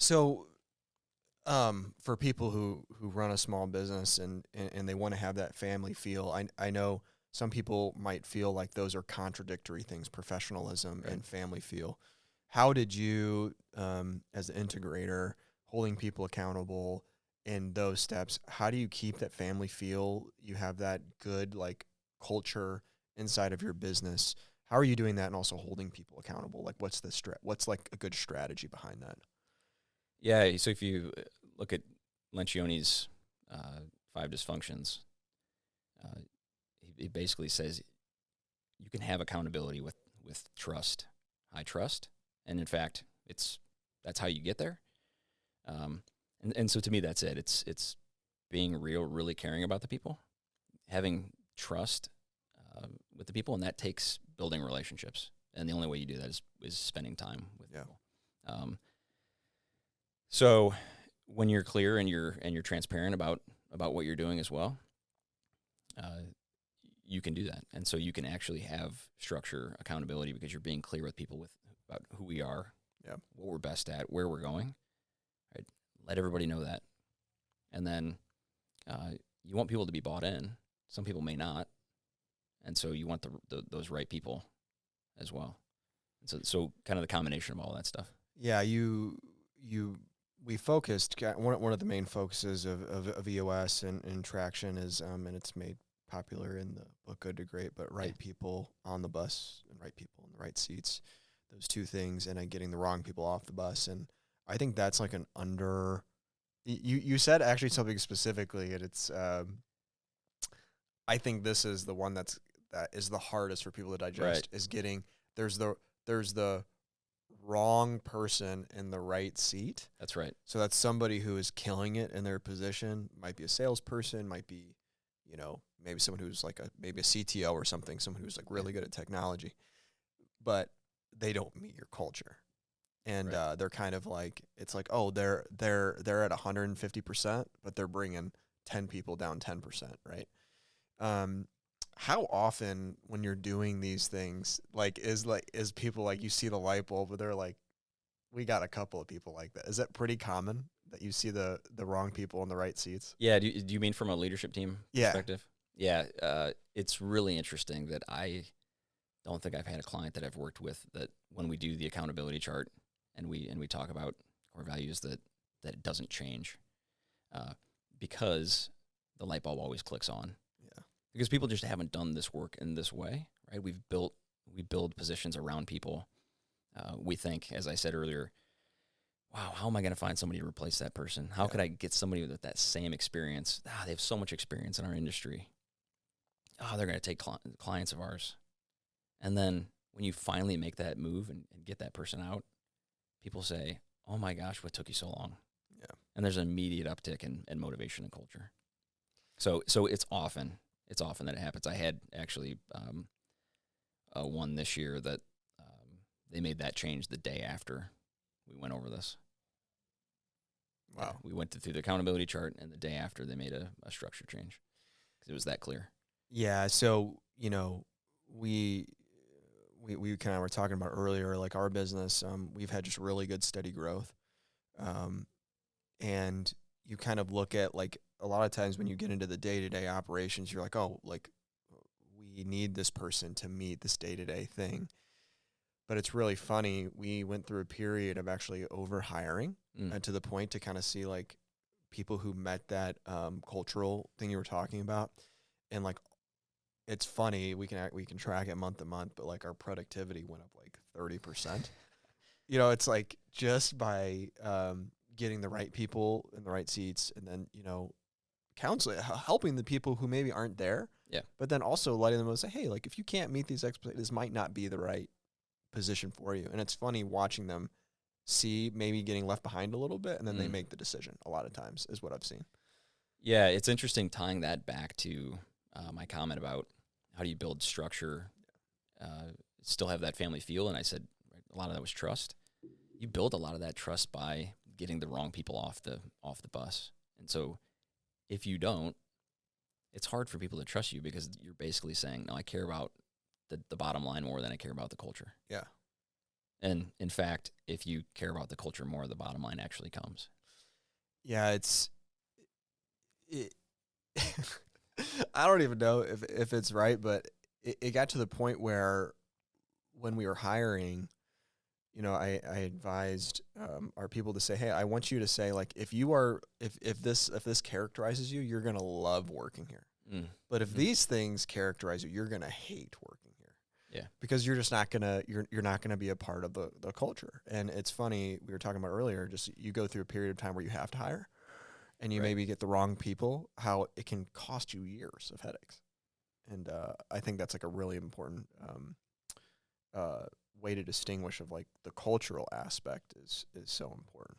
So, for people who run a small business and they want to have that family feel, I know some people might feel like those are contradictory things, professionalism Right. and family feel. How did you, as an integrator, holding people accountable in those steps, how do you keep that family feel? You have that good like culture inside of your business. How are you doing that and also holding people accountable? Like what's like a good strategy behind that? Yeah. So if you look at Lencioni's uh, 5 dysfunctions, uh, he basically says you can have accountability with trust, high trust, and in fact, that's how you get there. Um, and so to me, that's it. It's being real, really caring about the people, having trust with the people, and that takes building relationships. And the only way you do that is spending time with Yeah. people. So when you're clear and you're transparent about what you're doing as well, uh, you can do that, and so you can actually have structure, accountability, because you're being clear with people about who we are, Yeah. what we're best at, where we're going. Right? Let everybody know that, and then you want people to be bought in. Some people may not, and so you want those right people as well. And so kind of the combination of all that stuff. Yeah, we focused one of the main focuses of EOS and traction is and it's made popular in the book Good to Great, but Yeah. right people on the bus and right people in the right seats, those two things, and then getting the wrong people off the bus. And I think that's like an under. You said actually something specifically, and it's I think this is the one that is the hardest for people to digest Right. is getting there's the wrong person in the right seat. That's right. So that's somebody who is killing it in their position. Might be a salesperson, might be, maybe someone who's like maybe a CTO or something, someone who's like really good at technology, but they don't meet your culture. And Right. they're kind of like, it's like, oh, they're at 150%, but they're bringing 10 people down 10%, right? Um, how often when you're doing these things, is people like you see the light bulb, but they're like, we got a couple of people like that. Is that pretty common that you see the wrong people in the right seats? Yeah. Do you mean from a leadership team Yeah. perspective? Yeah. It's really interesting that I don't think I've had a client that I've worked with that when we do the accountability chart and we talk about core values that it doesn't change uh, because the light bulb always clicks on Yeah. because people just haven't done this work in this way, right? We build positions around people. We think, as I said earlier, wow, how am I going to find somebody to replace that person? How Yeah. could I get somebody with that same experience? They have so much experience in our industry. They're going to take clients of ours. And then when you finally make that move and get that person out, people say, oh my gosh, what took you so long? Yeah. And there's an immediate uptick in motivation and culture. So it's often that it happens. I had actually one this year that they made that change the day after we went over this. Wow. Yeah, we went through the accountability chart, and the day after they made a structure change because it was that clear. Yeah. So, we kind of were talking about earlier, like our business, we've had just really good steady growth. Um, and you kind of look at like a lot of times when you get into the day-to-day operations, you're like, oh, like we need this person to meet this day-to-day thing. But it's really funny. We went through a period of actually over hiring to the point to kind of see like people who met that cultural thing you were talking about. And like, it's funny, we can track it month to month, but like our productivity went up like 30%. It's like just by getting the right people in the right seats, and then counseling, helping the people who maybe aren't there. Yeah. But then also letting them know, say, hey, like if you can't meet these expectations, this might not be the right position for you. And it's funny watching them see maybe getting left behind a little bit, and then they make the decision. A lot of times is what I've seen. Yeah, it's interesting tying that back to my comment about how do you build structure, still have that family feel. And I said a lot of that was trust. You build a lot of that trust by getting the wrong people off the bus. And so if you don't, it's hard for people to trust you because you're basically saying, no, I care about the bottom line more than I care about the culture. Yeah. And in fact, if you care about the culture more, the bottom line actually comes. Yeah, it I don't even know if it's right, but it got to the point where when we were hiring, I advised our people to say, hey, I want you to say, like, if this characterizes you, you're gonna love working here. But if these things characterize you, you're gonna hate working here. Yeah. Because you're just not gonna you're not gonna be a part of the culture. And it's funny, we were talking about earlier, just you go through a period of time where you have to hire and you maybe get the wrong people, how it can cost you years of headaches. And I think that's like a really important way to distinguish of like the cultural aspect is so important.